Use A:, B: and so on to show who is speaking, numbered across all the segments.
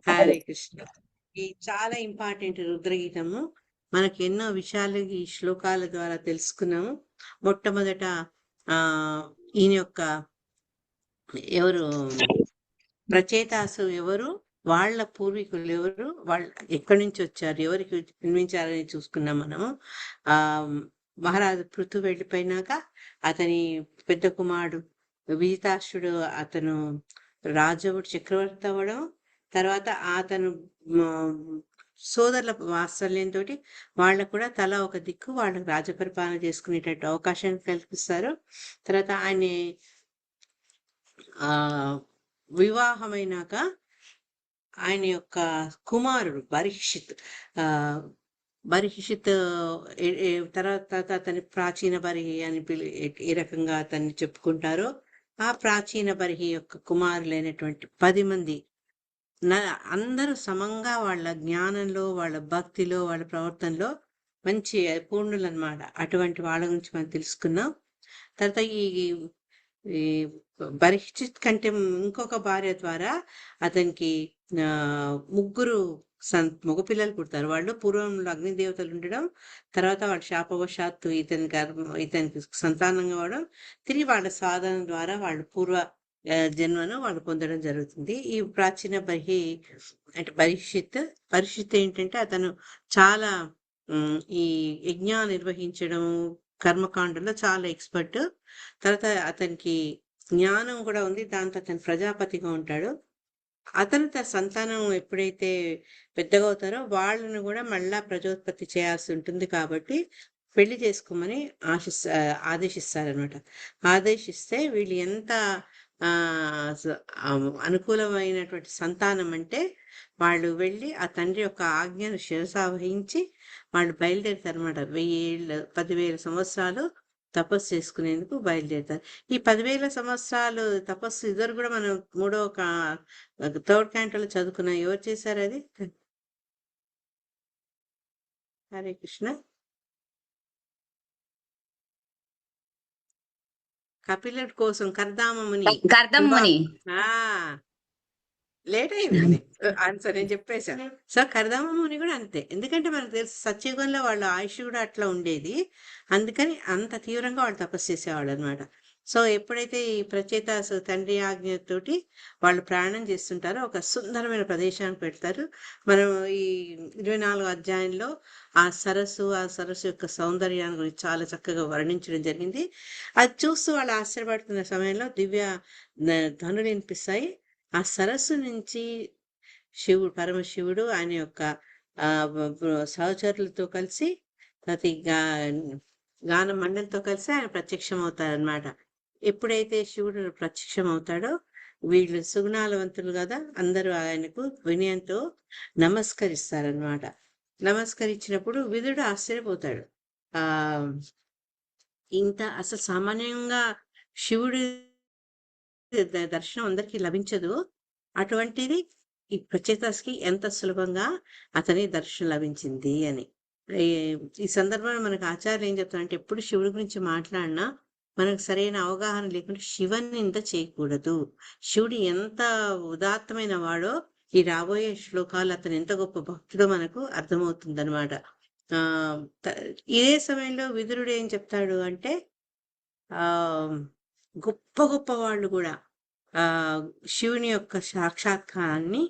A: హరే కృష్ణ. ఈ చాలా ఇంపార్టెంట్ రుద్రగీతము. మనకి ఎన్నో విషయాలు ఈ శ్లోకాల ద్వారా తెలుసుకున్నాము. మొట్టమొదట ఈయన యొక్క ఎవరు ప్రచేతాసు ఎవరు, వాళ్ళ పూర్వీకులు ఎవరు, వాళ్ళు ఎక్కడి నుంచి వచ్చారు, ఎవరికి జన్మించారని చూసుకున్నాం మనము. ఆ మహారాజు పృథు వెళ్ళిపోయినాక అతని పెద్ద కుమారుడు విజితాశ్రుడు అతను రాజవుడు చక్రవర్తి అవ్వడం, తర్వాత అతను సోదరుల వాత్సల్యంతో వాళ్ళకు కూడా తల ఒక దిక్కు వాళ్ళకి రాజపరిపాలన చేసుకునేటట్టు అవకాశం కల్పిస్తారు. తర్వాత ఆయన ఆ వివాహమైనాక ఆయన యొక్క కుమారుడు బర్హిషిత్ తర్వాత అతని ప్రాచీన బర్హి అని ఏ రకంగా అతన్ని చెప్పుకుంటారో, ఆ ప్రాచీన బర్హి యొక్క కుమారులైనటువంటి 10 మంది అందరూ సమంగా వాళ్ళ జ్ఞానంలో, వాళ్ళ భక్తిలో, వాళ్ళ ప్రవర్తనలో మంచి పూర్ణులు అనమాట. అటువంటి వాళ్ళ గురించి మనం తెలుసుకున్నాం. తర్వాత ఈ పరీక్షిత్ కంటే ఇంకొక భార్య ద్వారా అతనికి ముగ్గురు మగపిల్లలు పుడతారు. వాళ్ళు పూర్వంలో అగ్నిదేవతలు ఉండడం, తర్వాత వాళ్ళ శాపవశాత్తు ఇతనికి సంతానంగా అవడం, తిరిగి వాళ్ళ సాధన ద్వారా వాళ్ళు పూర్వ జన్మను వాళ్ళు పొందడం జరుగుతుంది. ఈ ప్రాచీన అంటే పరిషిత్ ఏంటంటే అతను చాలా ఈ యజ్ఞ నిర్వహించడం, కర్మకాండంలో చాలా ఎక్స్పర్ట్. తర్వాత అతనికి జ్ఞానం కూడా ఉంది. దాంతో అతను ప్రజాపతిగా ఉంటాడు. అతను తన సంతానం ఎప్పుడైతే పెద్దగా అవుతారో వాళ్ళను కూడా మళ్ళా ప్రజోత్పత్తి చేయాల్సి ఉంటుంది. కాబట్టి పెళ్లి చేసుకోమని ఆదేశిస్తారనమాట. ఆదేశిస్తే వీళ్ళు ఎంత అనుకూలమైనటువంటి సంతానం అంటే, వాళ్ళు వెళ్ళి ఆ తండ్రి యొక్క ఆజ్ఞను శిరసావహించి వాళ్ళు బయలుదేరుతారు అనమాట. 10,000 సంవత్సరాలు తపస్సు చేసుకునేందుకు బయలుదేరుతారు. ఈ 10,000 సంవత్సరాలు తపస్సు ఇద్దరు కూడా మనం థర్డ్ క్యాంటోలో చదువుకున్నాం. ఎవరు చేశారు అది? హరే కృష్ణ. కపిలుడి కోసం కర్దామముని. లేట్ అయింది ఆన్సర్, నేను చెప్పేశాను. సో కర్దమముని కూడా అంతే. ఎందుకంటే మనకు తెలుసు సత్యుగంలో వాళ్ళ ఆయుష్ కూడా అట్లా ఉండేది. అందుకని అంత తీవ్రంగా వాళ్ళు తపస్సు చేసేవాళ్ళు అనమాట. సో ఎప్పుడైతే ఈ ప్రచేతాసు తండ్రి ఆజ్ఞతోటి వాళ్ళు ప్రయాణం చేస్తుంటారో ఒక సుందరమైన ప్రదేశానికి పెడతారు. మనం ఈ 24వ అధ్యాయంలో ఆ సరస్సు యొక్క సౌందర్యాన్ని గురించి చాలా చక్కగా వర్ణించడం జరిగింది. అది చూస్తూ వాళ్ళు ఆశ్చర్యపడుతున్న సమయంలో దివ్య ధనులు వినిపిస్తాయి. ఆ సరస్సు నుంచి పరమశివుడు ఆయన యొక్క సహచరులతో కలిసి ప్రతి గాన మండలితో కలిసి ఆయన ప్రత్యక్షం అవుతారనమాట. ఎప్పుడైతే శివుడు ప్రత్యక్షం అవుతాడో వీళ్ళు సుగుణాలవంతులు కదా, అందరూ ఆయనకు వినయంతో నమస్కరిస్తారనమాట. నమస్కరించినప్పుడు విదుడు ఆశ్చర్యపోతాడు. ఇంత అసలు సామాన్యంగా శివుడు దర్శనం అందరికీ లభించదు. అటువంటిది ఈ ప్రచేతస్కి ఎంత సులభంగా అతని దర్శనం లభించింది అని. ఈ సందర్భంలో మనకు ఆచార్యులు ఏం చెప్తారంటే, ఎప్పుడు శివుడి గురించి మాట్లాడినా మనకు సరైన అవగాహన లేకుండా శివనింద చేయకూడదు. శివుడు ఎంత ఉదాత్తమైన వాడో ఈ రాబోయే శ్లోకాలు అతను ఎంత గొప్ప భక్తుడో మనకు అర్థమవుతుంది అనమాట. ఇదే సమయంలో విదురుడు ఏం చెప్తాడు అంటే, గొప్ప గొప్ప వాళ్ళు కూడా శివుని యొక్క సాక్షాత్కారాన్ని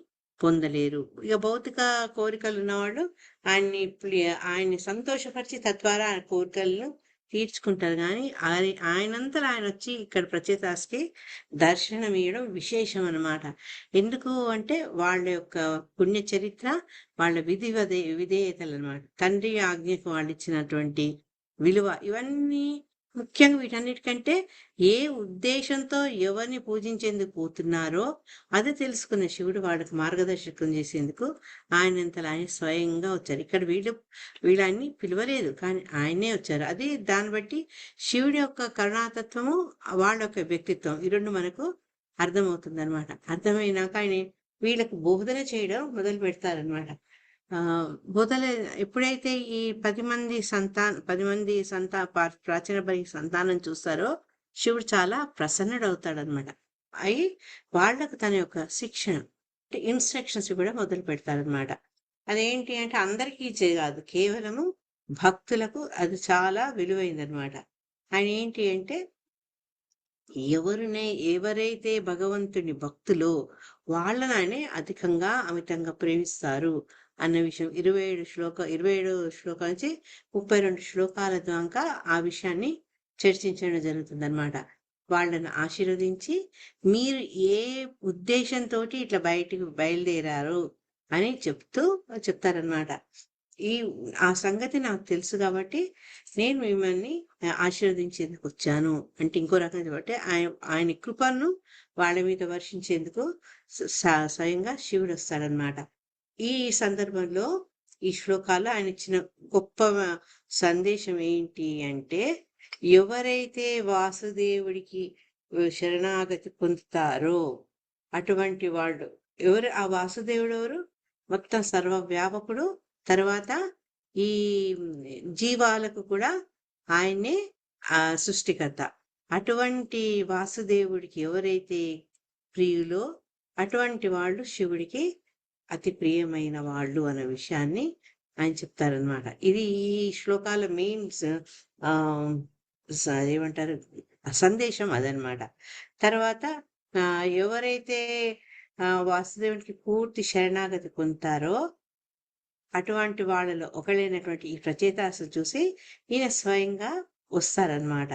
A: పొందలేరు. ఇక భౌతిక కోరికలు ఉన్నవాళ్ళు ఆయన్ని సంతోషపరిచి తద్వారా ఆ కోరికలను తీర్చుకుంటారు. కానీ ఆయనంతా ఆయన వచ్చి ఇక్కడ ప్రచేతాస్కి దర్శనం ఇవ్వడం విశేషం అనమాట. ఎందుకు అంటే వాళ్ళ యొక్క పుణ్య చరిత్ర, వాళ్ళ విధేయతలు అనమాట. తండ్రి ఆజ్ఞకు వాళ్ళు ఇచ్చినటువంటి విలువ, ఇవన్నీ ముఖ్యంగా వీటన్నిటికంటే ఏ ఉద్దేశంతో ఎవరిని పూజించేందుకు పోతున్నారో అది తెలుసుకున్న శివుడు వాళ్ళకి మార్గదర్శకం చేసేందుకు ఆయనంతలో ఆయన స్వయంగా వచ్చారు. ఇక్కడ వీళ్ళని పిలవలేదు, కానీ ఆయనే వచ్చారు. అది దాన్ని బట్టి శివుడి యొక్క కరుణాతత్వము, వాళ్ళ యొక్క వ్యక్తిత్వం ఈ రెండు మనకు అర్థమవుతుంది అనమాట. అర్థమైనాక ఆయన వీళ్ళకు బోధన చేయడం మొదలు పెడతారనమాట. బోధన ఎప్పుడైతే ఈ 10 మంది ప్రాచీన బలి సంతానం చూస్తారో శివుడు చాలా ప్రసన్నుడవుతాడనమాట. అయి వాళ్లకు తన యొక్క శిక్షణ, ఇన్స్ట్రక్షన్స్ కూడా మొదలు పెడతారనమాట. అదేంటి అంటే అందరికీ కాదు, కేవలము భక్తులకు అది చాలా విలువైందనమాట. ఆయన ఏంటి అంటే ఎవరైతే భగవంతుని భక్తులో వాళ్ళని ఆయనే అధికంగా అమితంగా ప్రేమిస్తారు అన్న విషయం 27 శ్లోకాల నుంచి 32 శ్లోకాల దాకా ఆ విషయాన్ని చర్చించడం జరుగుతుందన్నమాట. వాళ్ళని ఆశీర్వదించి మీరు ఏ ఉద్దేశంతో ఇట్లా బయటికి బయలుదేరారు అని చెప్తారనమాట. ఆ సంగతి నాకు తెలుసు కాబట్టి నేను మిమ్మల్ని ఆశీర్వదించేందుకు వచ్చాను అంటే, ఇంకో రకంగా చెప్పంటే ఆయన కృపను వాళ్ళ మీద వర్షించేందుకు స్వయంగా శివుడు వస్తాడనమాట. ఈ సందర్భంలో ఈ శ్లోకాల్లో ఆయన ఇచ్చిన గొప్ప సందేశం ఏంటి అంటే, ఎవరైతే వాసుదేవుడికి శరణాగతి పొందుతారో అటువంటి వాళ్ళు ఆ వాసుదేవుడు ఎవరు? మొత్తం సర్వవ్యాపకుడు. తర్వాత ఈ జీవాలకు కూడా ఆయన్నే సృష్టికర్త. అటువంటి వాసుదేవుడికి ఎవరైతే ప్రియులో అటువంటి వాళ్ళు శివుడికి అతి ప్రియమైన వాళ్ళు అనే విషయాన్ని ఆయన చెప్తారనమాట. ఇది ఈ శ్లోకాల మెయిన్స్ ఏమంటారు సందేశం అదనమాట. తర్వాత ఎవరైతే వాసుదేవుడికి పూర్తి శరణాగతి పొందుతారో అటువంటి వాళ్ళలో ఒకళ్ళైనటువంటి ఈ ప్రచేతాసు చూసి ఈయన స్వయంగా వస్తారనమాట.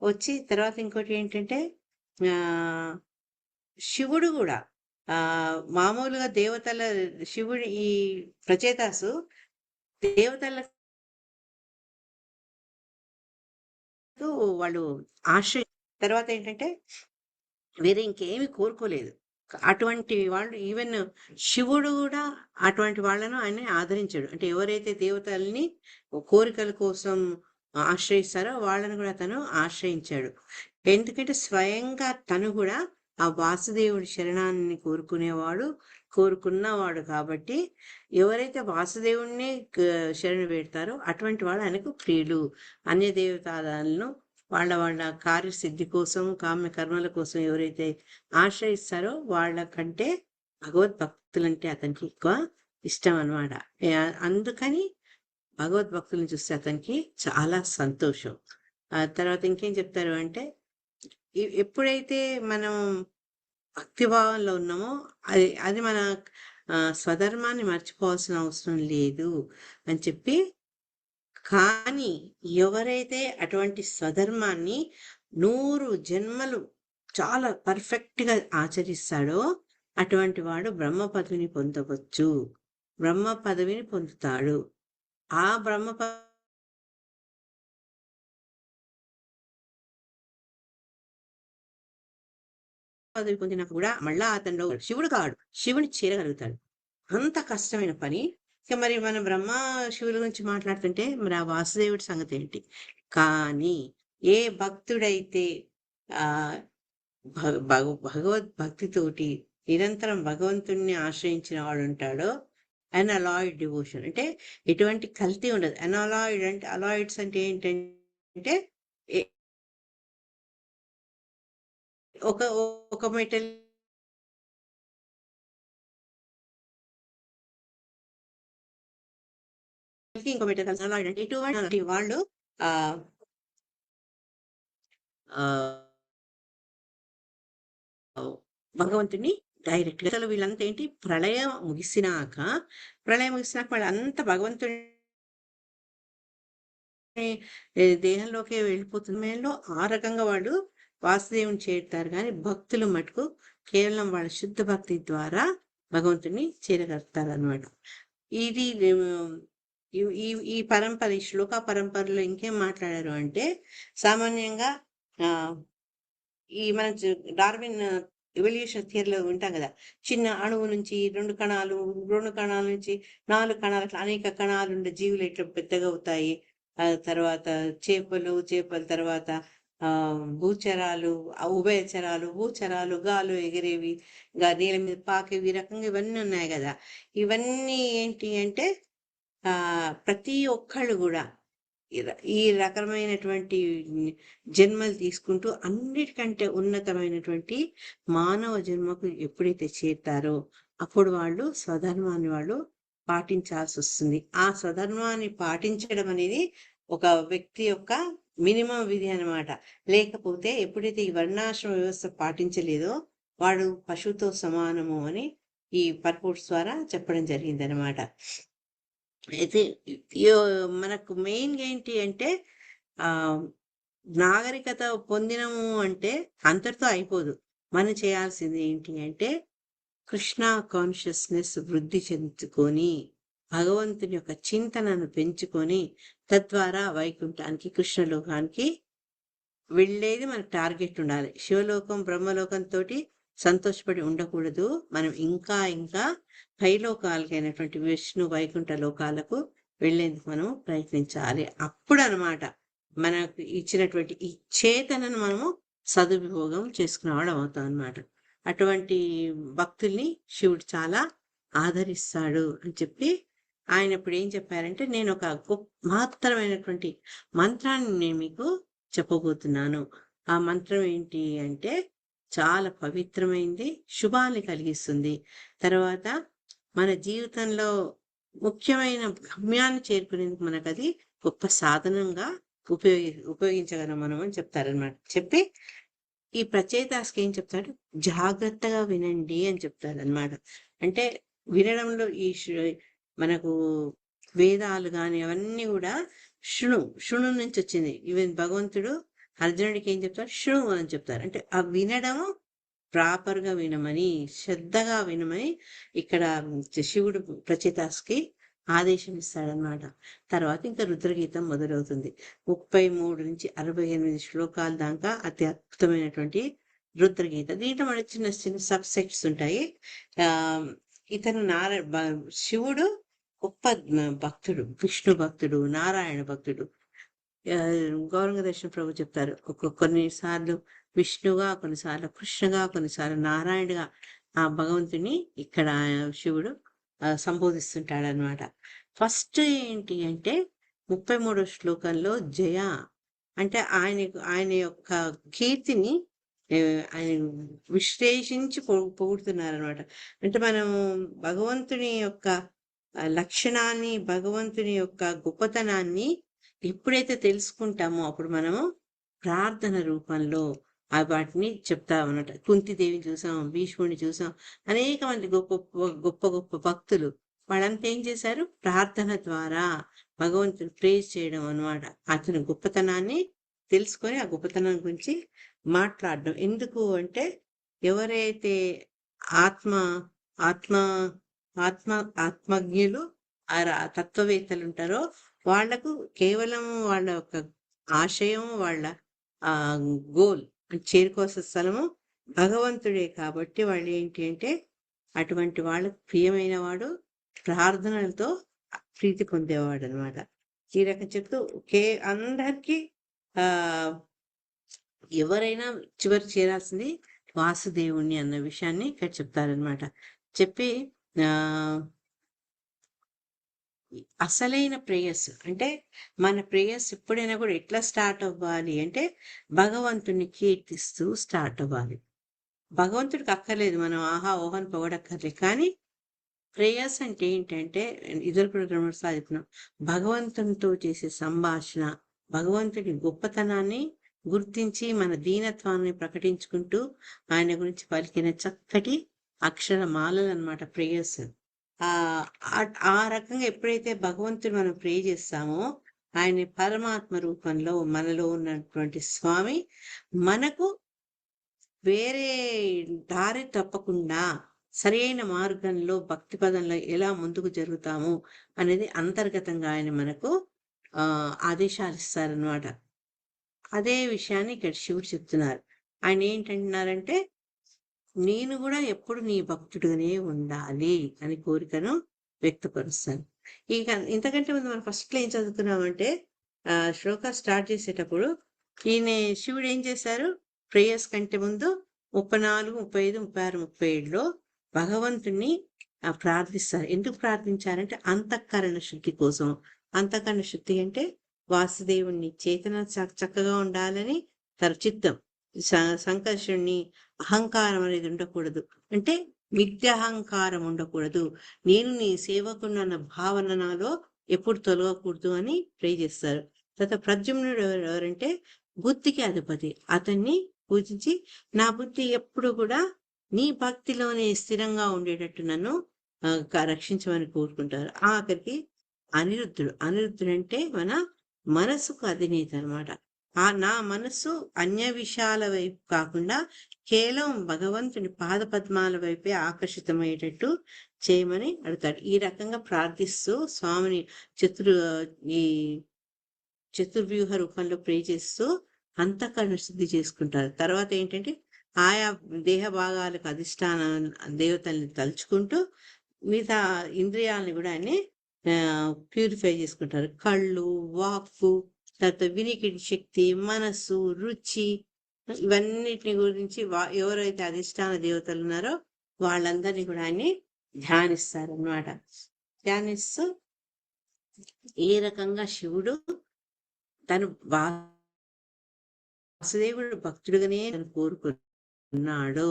A: వచ్చి తర్వాత ఇంకోటి ఏంటంటే శివుడు కూడా మామూలుగా దేవతల శివుడు ఈ ప్రచేతాసు దేవతల వాళ్ళు ఆశ్రయ తర్వాత ఏంటంటే వేరే ఇంకేమి కోరుకోలేదు. అటువంటి వాళ్ళు ఈవెన్ శివుడు కూడా అటువంటి వాళ్ళను ఆయన ఆదరించాడు. అంటే ఎవరైతే దేవతల్ని కోరికల కోసం ఆశ్రయిస్తారో వాళ్ళని కూడా తను ఆశ్రయించాడు. ఎందుకంటే స్వయంగా తను కూడా ఆ వాసుదేవుడి శరణాన్ని కోరుకున్నవాడు కాబట్టి ఎవరైతే వాసుదేవుడిని శరణు పెడతారో అటువంటి వాళ్ళు ఆయనకు ప్రియులు. అన్య దేవతాలను వాళ్ళ కార్యసిద్ధి కోసం కామ్య కర్మల కోసం ఎవరైతే ఆశ్రయిస్తారో వాళ్ళకంటే భగవద్భక్తులంటే అతనికి ఎక్కువ ఇష్టం అనమాట. అందుకని భగవద్భక్తులను చూస్తే అతనికి చాలా సంతోషం. తర్వాత ఇంకేం చెప్తారు అంటే, ఎప్పుడైతే మనం భక్తిభావంలో ఉన్నామో అది మన స్వధర్మాన్ని మర్చిపోవాల్సిన అవసరం లేదు అని చెప్పి, కానీ ఎవరైతే అటువంటి స్వధర్మాన్ని 100 జన్మలు చాలా పర్ఫెక్ట్గా ఆచరిస్తాడో అటువంటి వాడు బ్రహ్మ పదవిని పొందవచ్చు, బ్రహ్మ పదవిని పొందుతాడు. ఆ బ్రహ్మ పదవి పొందినా కూడా మళ్ళా అతను శివుడు కాడు, శివుని చేరగలుగుతాడు. అంత కష్టమైన పని. ఇక మరి మన బ్రహ్మ శివుల గురించి మాట్లాడుతుంటే మరి ఆ వాసుదేవుడి సంగతి ఏంటి? కానీ ఏ భక్తుడైతే ఆ భగవద్భక్తితోటి నిరంతరం భగవంతుణ్ణి ఆశ్రయించిన వాడు ఉంటాడో, అనాలాయిడ్ డివోషన్ అంటే ఎటువంటి కల్తీ ఉండదు. అనాలాయిడ్ అంటే అలాయిడ్స్ అంటే ఏంటంటే ఒక మెటల్ ఇంకో మెటల్ కలిసి అలాయిడ్ అంటే ఇటువంటి వాళ్ళు భగవంతుని డైరెక్ట్ గా. అసలు వీళ్ళంతా ఏంటి, ప్రళయం ముగిసినాక వాళ్ళంతా భగవంతుని దేహంలోకి వెళ్ళిపోతున్న సమయంలో ఆ రకంగా వాళ్ళు వాసుదేవుని చేరుతారు. కానీ భక్తులు మటుకు కేవలం వాళ్ళ శుద్ధ భక్తి ద్వారా భగవంతుని చేరగలుగుతారు అనమాట. ఇది ఈ పరంపర, ఈ శ్లోక పరంపరలో ఇంకేం మాట్లాడారు అంటే, సామాన్యంగా ఈ మన డార్విన్ ఎవల్యూషన్ థియరీలో ఉంటాం కదా, చిన్న అణువు నుంచి 2 కణాలు, 2 కణాల నుంచి 4 కణాలు, అనేక కణాలు ఉండే జీవులు ఎట్లా పెద్దగా అవుతాయి, తర్వాత చేపల తర్వాత భూచరాలు, ఉభయచరాలు, భూచరాలు, గాలు ఎగిరేవి, నీళ్ళ మీద పాకేవి, ఈ రకంగా ఇవన్నీ ఉన్నాయి కదా. ఇవన్నీ ఏంటి అంటే ప్రతి ఒక్కళ్ళు కూడా ఈ రకమైనటువంటి జన్మలు తీసుకుంటూ అన్నిటికంటే ఉన్నతమైనటువంటి మానవ జన్మకు ఎప్పుడైతే చేరుతారో అప్పుడు వాళ్ళు స్వధర్మాన్ని వాళ్ళు పాటించాల్సి వస్తుంది. ఆ స్వధర్మాన్ని పాటించడం అనేది ఒక వ్యక్తి యొక్క మినిమం విధి అన్నమాట. లేకపోతే ఎప్పుడైతే ఈ వర్ణాశ్రమ వ్యవస్థ పాటించలేదో వాడు పశువుతో సమానము అని ఈ పర్పోర్ట్స్ ద్వారా చెప్పడం జరిగిందనమాట. అయితే మనకు మెయిన్ ఏంటి అంటే ఆ నాగరికత పొందినము అంటే అంతటితో అయిపోదు. మనం చేయాల్సింది ఏంటి అంటే కృష్ణ కాన్షియస్నెస్ వృద్ధి చెందుకొని భగవంతుని యొక్క చింతనను పెంచుకొని తద్వారా వైకుంఠానికి కృష్ణలోకానికి వెళ్ళేది మనకు టార్గెట్ ఉండాలి. శివలోకం బ్రహ్మలోకంతో సంతోషపడి ఉండకూడదు. మనం ఇంకా ఇంకా పైలోకాలకైనటువంటి విష్ణు వైకుంఠ లోకాలకు వెళ్ళేందుకు మనం ప్రయత్నించాలి. అప్పుడు అనమాట మనకు ఇచ్చినటువంటి ఈ చేతనను మనము సదుపయోగం చేసుకునేవాడు అవుతాం అనమాట. అటువంటి భక్తుల్ని శివుడు చాలా ఆదరిస్తాడు అని చెప్పి ఆయన ఇప్పుడు ఏం చెప్పారంటే నేను ఒక గొప్ప మహత్తరమైనటువంటి మంత్రాన్ని నేను మీకు చెప్పబోతున్నాను. ఆ మంత్రం ఏంటి అంటే చాలా పవిత్రమైంది, శుభాన్ని కలిగిస్తుంది. తర్వాత మన జీవితంలో ముఖ్యమైన గమ్యాన్ని చేరుకునేందుకు మనకు అది గొప్ప సాధనంగా ఉపయోగించగలం మనం అని చెప్తారనమాట. చెప్పి ఈ ప్రచేతాస్కి ఏం చెప్తాడు, జాగ్రత్తగా వినండి అని చెప్తారనమాట. అంటే వినడంలో ఈ మనకు వేదాలు కానీ అవన్నీ కూడా శృణు నుంచి వచ్చింది. ఈవెన్ భగవంతుడు అర్జునుడికి ఏం చెప్తారు, శృణు అని చెప్తారు. అంటే ఆ వినడము ప్రాపర్గా వినమని, శ్రద్ధగా వినమని ఇక్కడ శివుడు ప్రచేతాస్కి ఆదేశం ఇస్తాడనమాట. తర్వాత ఇంకా రుద్రగీతం మొదలవుతుంది. 33 నుంచి 68 శ్లోకాల దాకా అతి అద్భుతమైనటువంటి రుద్రగీత. దీంట్లో మనకి చిన్న చిన్న సబ్సెక్ట్స్ ఉంటాయి. ఇతను శివుడు గొప్ప భక్తుడు, విష్ణు భక్తుడు, నారాయణ భక్తుడు. గౌరంగ దర్శన ప్రభు చెప్తారు, కొన్నిసార్లు విష్ణుగా, కొన్నిసార్లు కృష్ణగా, కొన్నిసార్లు నారాయణగా ఆ భగవంతుని ఇక్కడ శివుడు సంబోధిస్తుంటాడనమాట. ఫస్ట్ ఏంటి అంటే 33వ శ్లోకంలో జయ అంటే ఆయన యొక్క కీర్తిని ఆయన విశ్లేషించి పొగుడుతున్నారనమాట. అంటే మనం భగవంతుని యొక్క లక్షణాన్ని, భగవంతుని యొక్క గొప్పతనాన్ని ఎప్పుడైతే తెలుసుకుంటామో అప్పుడు మనము ప్రార్థన రూపంలో వాటిని చెప్తామన్నమాట. కుంతిదేవిని చూసాం, భీష్ముడిని చూసాం, అనేక మంది గొప్ప గొప్ప గొప్ప భక్తులు వాళ్ళంతా ఏం చేశారు, ప్రార్థన ద్వారా భగవంతుని ప్రేజ్ చేయడం అనమాట. అతని గొప్పతనాన్ని తెలుసుకొని ఆ గొప్పతనం గురించి మాట్లాడడం. ఎందుకు అంటే ఎవరైతే ఆత్మ ఆత్మ ఆత్మ ఆత్మజ్ఞులు తత్వవేత్తలు ఉంటారో వాళ్లకు కేవలం వాళ్ళ యొక్క ఆశయం, వాళ్ళ గోల్ చేరుకోవాల్సిన స్థలము భగవంతుడే. కాబట్టి వాళ్ళు ఏంటి అంటే అటువంటి వాళ్ళకు ప్రియమైన వాడు, ప్రార్థనలతో ప్రీతి పొందేవాడు అనమాట. ఈ రకం చెప్తూ అందరికీ ఎవరైనా చివరి చేరాల్సింది వాసుదేవుణ్ణి అన్న విషయాన్ని ఇక్కడ చెప్తారనమాట. చెప్పి అసలైన ప్రేయస్ అంటే మన ప్రేయస్ ఎప్పుడైనా కూడా ఎట్లా స్టార్ట్ అవ్వాలి అంటే భగవంతుని కీర్తిస్తూ స్టార్ట్ అవ్వాలి. భగవంతుడికి అక్కర్లేదు మనం ఆహా ఓహన్ పొగడక్కర్లేదు. కానీ ప్రేయస్ అంటే ఏంటంటే ఇద్దరు కూడా సాధిస్తున్నాం, భగవంతునితో చేసే సంభాషణ, భగవంతుడి గొప్పతనాన్ని గుర్తించి మన దీనత్వాన్ని ప్రకటించుకుంటూ ఆయన గురించి పలికిన చక్కటి అక్షరమాలలు అన్నమాట ప్రేయర్స్. ఆ రకంగా ఎప్పుడైతే భగవంతుడు మనం ప్రే చేస్తామో ఆయన పరమాత్మ రూపంలో మనలో ఉన్నటువంటి స్వామి మనకు వేరే దారి తప్పకుండా సరైన మార్గంలో భక్తి పదంలో ఎలా ముందుకు జరుగుతాము అనేది అంతర్గతంగా ఆయన మనకు ఆదేశాలు ఇస్తారనమాట. అదే విషయాన్ని ఇక్కడ శివుడు చెప్తున్నారు. ఆయన ఏంటంటున్నారంటే నేను కూడా ఎప్పుడు నీ భక్తుడుగానే ఉండాలి అని కోరికను వ్యక్తపరుస్తాను. ఇక ఇంతకంటే ముందు మనం ఫస్ట్లో ఏం చదువుకున్నామంటే శ్లోక స్టార్ట్ చేసేటప్పుడు ఈయన శివుడు ఏం చేశారు, ప్రేయర్స్ కంటే ముందు 34, 35, 36, 37లో భగవంతుణ్ణి ప్రార్థిస్తారు. ఎందుకు ప్రార్థించారంటే అంతఃకరణ శుద్ధి కోసం. అంతఃకరణ శుద్ధి అంటే వాసుదేవుణ్ణి చేతన చక్కగా ఉండాలని, చిత్తం సంకర్షణని, అహంకారం అనేది ఉండకూడదు. అంటే మిథ్యాహంకారం ఉండకూడదు, నేను నీ సేవకుడు అన్న భావన నాలో ఎప్పుడు తొలగకూడదు అని ప్రే చేస్తారు. తర్వాత ప్రద్యుమ్నుడు ఎవరంటే బుద్ధికి అధిపతి. అతన్ని పూజించి నా బుద్ధి ఎప్పుడు కూడా నీ భక్తిలోనే స్థిరంగా ఉండేటట్టు నన్ను రక్షించమని కోరుకుంటారు. ఆఖరికి అనిరుద్ధుడు అంటే మన మనసుకు అధినేత అనమాట. నా మనస్సు అన్య విషయాల వైపు కాకుండా కేవలం భగవంతుని పాద పద్మాల వైపే ఆకర్షితమయ్యేటట్టు చేయమని అడుగుతాడు. ఈ రకంగా ప్రార్థిస్తూ స్వామిని ఈ చతుర్వ్యూహ రూపంలో ప్రే చేస్తూ అంతఃకరణ శుద్ధి చేసుకుంటారు. తర్వాత ఏంటంటే ఆయా దేహ భాగాలకు అధిష్టాన దేవతల్ని తలుచుకుంటూ మిగతా ఇంద్రియాలని కూడా ఆయన్ని ప్యూరిఫై చేసుకుంటారు. కళ్ళు, వాక్కు, తర్వాత వినికిడి శక్తి, మనస్సు, రుచి, ఇవన్నిటిని గురించి ఎవరైతే అధిష్టాన దేవతలు ఉన్నారో వాళ్ళందరినీ కూడా ఆయన్ని ధ్యానిస్తారు అన్నమాట. ధ్యానిస్తూ ఏ రకంగా శివుడు తను వాసుదేవుడు భక్తుడుగానే తను కోరుకున్నాడో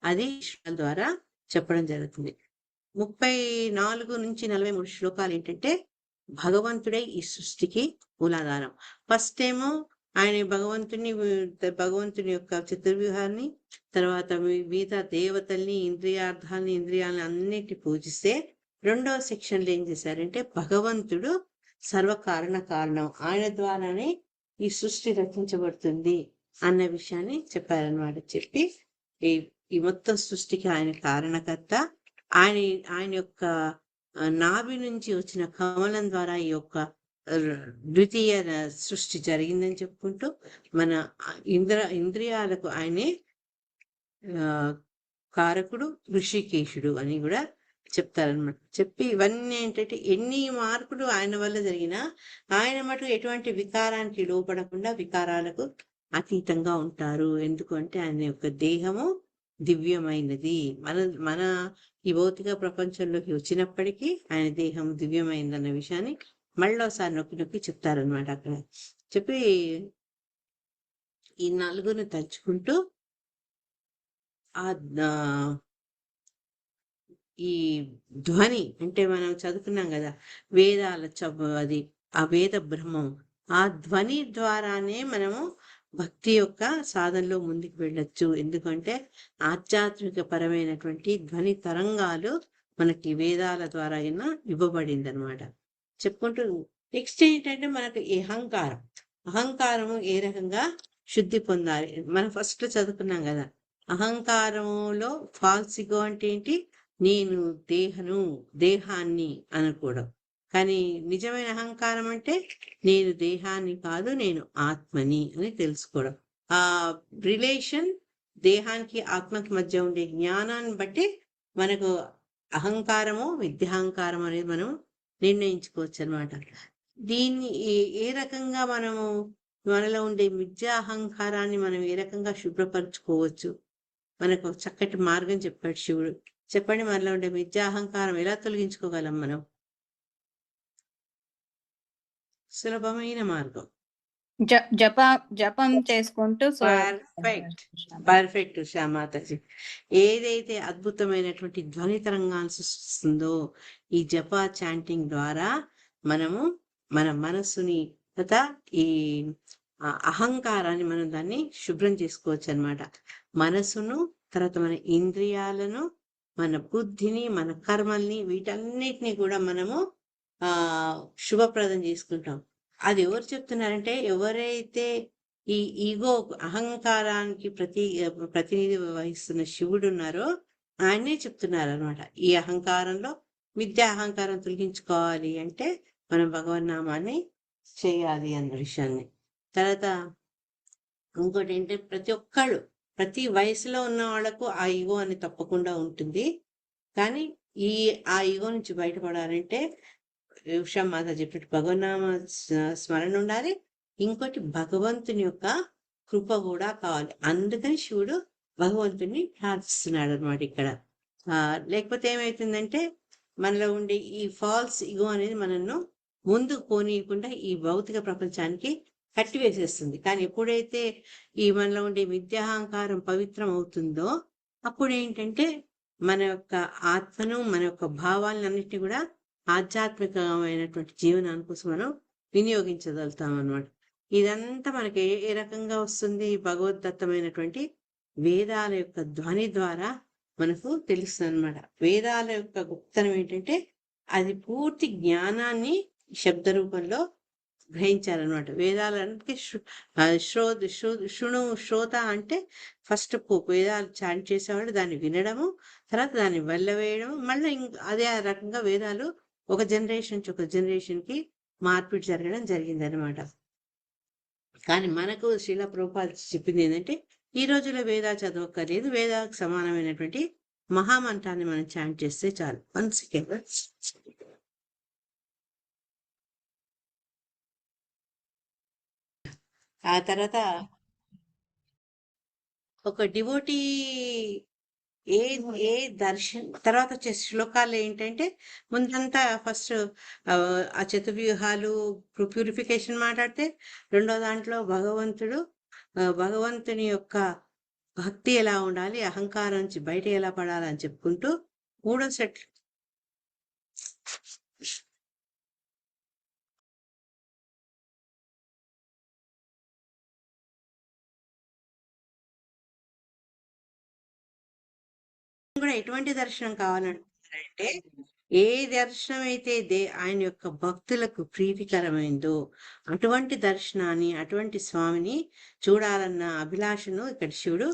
A: అది ద్వారా చెప్పడం జరుగుతుంది. 34 నుంచి 43 శ్లోకాలు ఏంటంటే భగవంతుడే ఈ సృష్టికి మూలాధారం. ఫస్ట్ ఏమో ఆయన భగవంతుని యొక్క చతుర్వ్యూహాన్ని, తర్వాత మిగతా దేవతల్ని, ఇంద్రియాలని అన్నిటి పూజిస్తే రెండవ సెక్షన్లో ఏం చేశారంటే భగవంతుడు సర్వకారణ కారణం, ఆయన ద్వారానే ఈ సృష్టి రచించబడుతుంది అన్న విషయాన్ని చెప్పారనమాట. చెప్పి ఈ మొత్తం సృష్టికి ఆయన కారణకర్త, ఆయన యొక్క నాభి నుంచి వచ్చిన కమలం ద్వారా ఈ యొక్క ద్వితీయ సృష్టి జరిగిందని చెప్పుకుంటూ మన ఇంద్రియాలకు ఆయనే కారకుడు, ఋషికేశుడు అని కూడా చెప్తారనమాట. చెప్పి ఇవన్నీ ఏంటంటే ఎన్ని మార్పులు ఆయన వల్ల జరిగినా ఆయన మటుకు ఎటువంటి వికారానికి లోపడకుండా వికారాలకు అతీతంగా ఉంటారు. ఎందుకంటే ఆయన యొక్క దేహము దివ్యమైనది. మన ఈ భౌతిక ప్రపంచంలోకి వచ్చినప్పటికీ ఆయన దేహం దివ్యమైందన్న విషయాన్ని మళ్ళీసారి నొక్కి చెప్తారనమాట. అక్కడ చెప్పి ఈ నలుగురిని తలుచుకుంటూ ఈ ధ్వని అంటే మనం చదువుకున్నాం కదా వేదాల అది ఆ వేద బ్రహ్మం, ఆ ధ్వని ద్వారానే మనము భక్తి యొక్క సాధనలో ముందుకు వెళ్ళొచ్చు. ఎందుకంటే ఆధ్యాత్మిక పరమైనటువంటి ధ్వని తరంగాలు మనకి వేదాల ద్వారా అయినా ఇవ్వబడింది అనమాట. చెప్పుకుంటూ నెక్స్ట్ ఏంటంటే మనకు ఈ అహంకారము ఏ రకంగా శుద్ధి పొందాలి. మనం ఫస్ట్ చదువుకున్నాం కదా అహంకారంలో ఫాల్స్ ఇగో అంటే ఏంటి, నేను దేహాన్ని అనుకోవడం. కానీ నిజమైన అహంకారం అంటే నేను దేహాన్ని కాదు, నేను ఆత్మని అని తెలుసుకోవడం. ఆ రిలేషన్ దేహానికి ఆత్మకి మధ్య ఉండే జ్ఞానాన్ని బట్టి మనకు అహంకారము విద్యాహంకారం అనేది మనం నిర్ణయించుకోవచ్చు అనమాట. దీన్ని ఏ రకంగా మనము మనలో ఉండే మిథ్యా అహంకారాన్ని మనం ఏ రకంగా శుభ్రపరచుకోవచ్చు, మనకు చక్కటి మార్గం చెప్పాడు శివుడు. చెప్పండి, మనలో ఉండే మిథ్యా అహంకారం ఎలా తొలగించుకోగలం మనం? సులభమైన మార్గం
B: జపం చేసుకుంటూ.
A: పర్ఫెక్ట్ శ్యామాతజీ. ఏదైతే అద్భుతమైనటువంటి ధ్వని తరంగాన్ని సృష్టిస్తుందో ఈ జప చాంటింగ్ ద్వారా మనము మన మనస్సుని తథా ఈ అహంకారాన్ని మనం దాన్ని శుభ్రం చేసుకోవచ్చు అనమాట. మనసును, తర్వాత మన ఇంద్రియాలను, మన బుద్ధిని, మన కర్మల్ని, వీటన్నిటిని కూడా మనము శుభప్రదం చేసుకుంటాం. అది ఎవరు చెప్తున్నారంటే ఎవరైతే ఈ ఈగో అహంకారానికి ప్రతినిధి వహిస్తున్న శివుడు ఉన్నారో ఆయనే చెప్తున్నారు అనమాట. ఈ అహంకారంలో మిథ్యా అహంకారం తొలగించుకోవాలి అంటే మనం భగవన్నామాన్ని చేయాలి అన్న విషయాన్ని. తర్వాత ఇంకోటి ఏంటంటే ప్రతి వయసులో ఉన్న వాళ్లకు ఆ ఈగో అని తప్పకుండా ఉంటుంది. కానీ ఆ ఈగో నుంచి బయటపడాలంటే మాత చెప్పినట్టు భగవన్నామ స్మరణ ఉండాలి. ఇంకోటి భగవంతుని యొక్క కృప కూడా కావాలి. అందుకని శివుడు భగవంతుని ప్రార్థిస్తున్నాడు అనమాట ఇక్కడ. లేకపోతే ఏమైతుందంటే మనలో ఉండే ఈ ఫాల్స్ ఈగో అనేది మనను ముందుకు పోనీయకుండా ఈ భౌతిక ప్రపంచానికి కట్టివేసేస్తుంది. కానీ ఎప్పుడైతే ఈ మనలో ఉండే విద్యాహంకారం పవిత్రం అవుతుందో అప్పుడు ఏంటంటే మన యొక్క ఆత్మను, మన యొక్క భావాలన్నిటిని కూడా ఆధ్యాత్మికమైనటువంటి జీవనాని కోసం మనం వినియోగించగలుగుతాం అన్నమాట. ఇదంతా మనకి ఏ రకంగా వస్తుంది? భగవద్దత్తమైనటువంటి వేదాల యొక్క ధ్వని ద్వారా మనకు తెలుస్తుంది అనమాట. వేదాల యొక్క గొప్పతనం ఏంటంటే అది పూర్తి జ్ఞానాన్ని శబ్ద రూపంలో గ్రహించారనమాట. వేదాలకి శ్రోత అంటే ఫస్ట్ వేదాలు చాంట్ చేసేవాడు, దాన్ని వినడము, తర్వాత దాన్ని వెళ్ళవేయడం, మళ్ళీ అదే రకంగా వేదాలు ఒక జనరేషన్ నుంచి ఒక జనరేషన్కి మార్పిడి జరగడం జరిగిందనమాట. కానీ మనకు శ్రీల ప్రభుపాద చెప్పింది ఏంటంటే ఈ రోజుల్లో వేదాలు చదవక్కర్లేదు, వేదాలకు సమానమైనటువంటి మహామంత్రాన్ని మనం చాంట్ చేస్తే చాలు. 1 సెకండ్. ఆ తర్వాత ఒక డివోటీ ఏ ఏ తర్వాత వచ్చే శ్లోకాలు ఏంటంటే ముందంతా ఫస్ట్ ఆ చతుర్వ్యూహాలు ప్యూరిఫికేషన్ మాట్లాడితే, రెండో దాంట్లో భగవంతుని యొక్క భక్తి ఎలా ఉండాలి, అహంకారం నుంచి బయట ఎలా పడాలని చెప్పుకుంటూ, మూడో సెట్ కూడా ఎటువంటి దర్శనం కావాలంటున్నారంటే, ఏ దర్శనం అయితే ఆయన యొక్క భక్తులకు ప్రీతికరమైందో అటువంటి దర్శనాన్ని, అటువంటి స్వామిని చూడాలన్న అభిలాషను ఇక్కడ శివుడు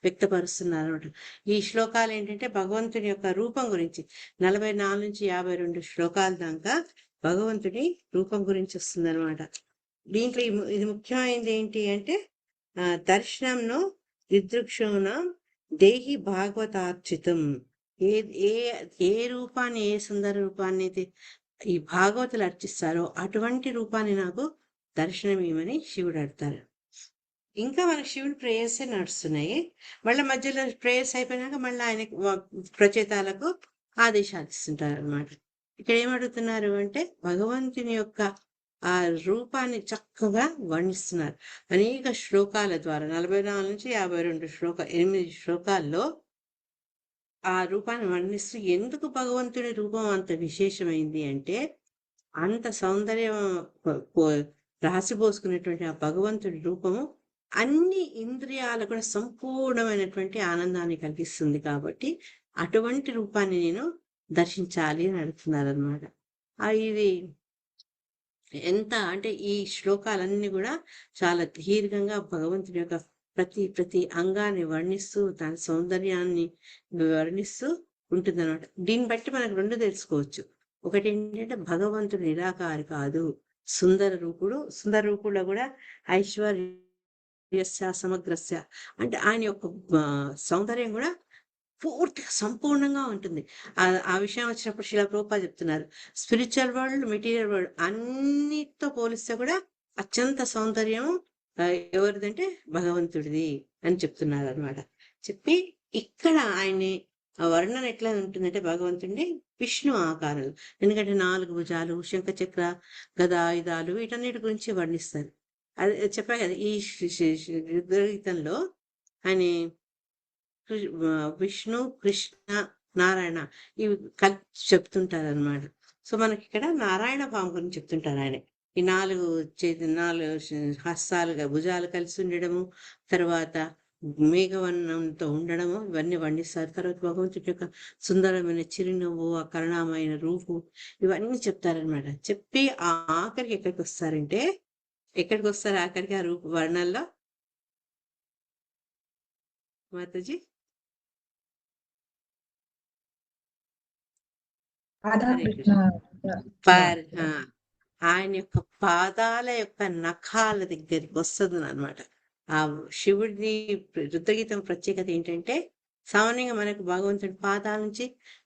A: వ్యక్తపరుస్తున్నారు అనమాట. ఈ శ్లోకాలు ఏంటంటే భగవంతుని యొక్క రూపం గురించి 44 నుంచి 52 శ్లోకాల దాకా భగవంతుడి రూపం గురించి వస్తుంది అనమాట. దీంట్లో ఇది ముఖ్యమైనది ఏంటి అంటే దర్శనంను దిదృక్షున దేహి భాగవతార్చితం. ఏ ఏ ఏ రూపాన్ని, ఏ సుందర రూపాన్ని అయితే ఈ భాగవతులు అర్చిస్తారో అటువంటి రూపాన్ని నాకు దర్శనం ఇవ్వమని శివుడు అడతారు. ఇంకా మనకి శివుడి ప్రేయర్సే నడుస్తున్నాయి. మళ్ళీ మధ్యలో ప్రేయర్స్ అయిపోయినాక మళ్ళీ ఆయన ప్రచేతాలకు ఆదేశాలు ఇస్తుంటారు అనమాట. ఇక్కడ ఏమడుగుతున్నారు అంటే భగవంతుని యొక్క ఆ రూపాన్ని చక్కగా వర్ణిస్తున్నారు అనేక శ్లోకాల ద్వారా. 44 నుంచి 52 8 శ్లోకాల్లో ఆ రూపాన్ని వర్ణిస్తూ, ఎందుకు భగవంతుని రూపం అంత విశేషమైంది అంటే అంత సౌందర్యం రాసిపోసుకునేటువంటి ఆ భగవంతుడి రూపము అన్ని ఇంద్రియాలు కూడా సంపూర్ణమైనటువంటి ఆనందాన్ని కలిగిస్తుంది కాబట్టి అటువంటి రూపాన్ని నేను దర్శించాలి అని అడుగుతున్నారు అనమాట. ఇది ఎంత అంటే ఈ శ్లోకాలన్నీ కూడా చాలా దీర్ఘంగా భగవంతుడి యొక్క ప్రతి అంగాన్ని వర్ణిస్తూ దాని సౌందర్యాన్ని వర్ణిస్తూ ఉంటుందన్నమాట. దీన్ని బట్టి మనకు రెండు తెలుసుకోవచ్చు. ఒకటి ఏంటంటే భగవంతుడు నిరాకారి కాదు, సుందర రూపులో కూడా ఐశ్వర్యస్య సమగ్రస్య అంటే ఆయన యొక్క సౌందర్యం కూడా పూర్తిగా సంపూర్ణంగా ఉంటుంది. ఆ విషయం వచ్చినప్పుడు శిలా ప్రభుపాద చెప్తున్నారు, స్పిరిచువల్ వరల్డ్, మెటీరియల్ వరల్డ్ అన్నిటితో పోలిస్తే కూడా అత్యంత సౌందర్యం ఎవరిదంటే భగవంతుడిది అని చెప్తున్నారు అనమాట. చెప్పి ఇక్కడ ఆయన్ని వర్ణన ఎట్లా ఉంటుందంటే భగవంతుడిని విష్ణు ఆకారాలు, ఎందుకంటే 4 భుజాలు, శంఖ చక్ర గదాయుధాలు వీటన్నిటి గురించి వర్ణిస్తారు. అది చెప్పా కదా ఈ గీతంలో ఆయన విష్ణు, కృష్ణ, నారాయణ ఇవి కలిసి చెప్తుంటారు అనమాట. సో మనకి ఇక్కడ నారాయణ పాము గురించి చెప్తుంటారు ఆయన. ఈ 4 హస్తాలుగా భుజాలు కలిసి ఉండడము, తర్వాత మేఘవర్ణంతో ఉండడము ఇవన్నీ వర్ణిస్తారు. తర్వాత భగవంతుడి యొక్క సుందరమైన చిరునవ్వు, ఆ కరుణామైన రూపు ఇవన్నీ చెప్తారనమాట. చెప్పి ఆఖరికి ఎక్కడికి వస్తారు ఆఖరికి ఆ రూప వర్ణాల్లో మాతాజీ ఆయన యొక్క పాదాల యొక్క నఖాల దగ్గరికి వస్తుంది అనమాట. ఆ శివుడిని రుద్రగీతం ప్రత్యేకత ఏంటంటే సామాన్యంగా మనకు భగవంతుడి పాదాల నుంచి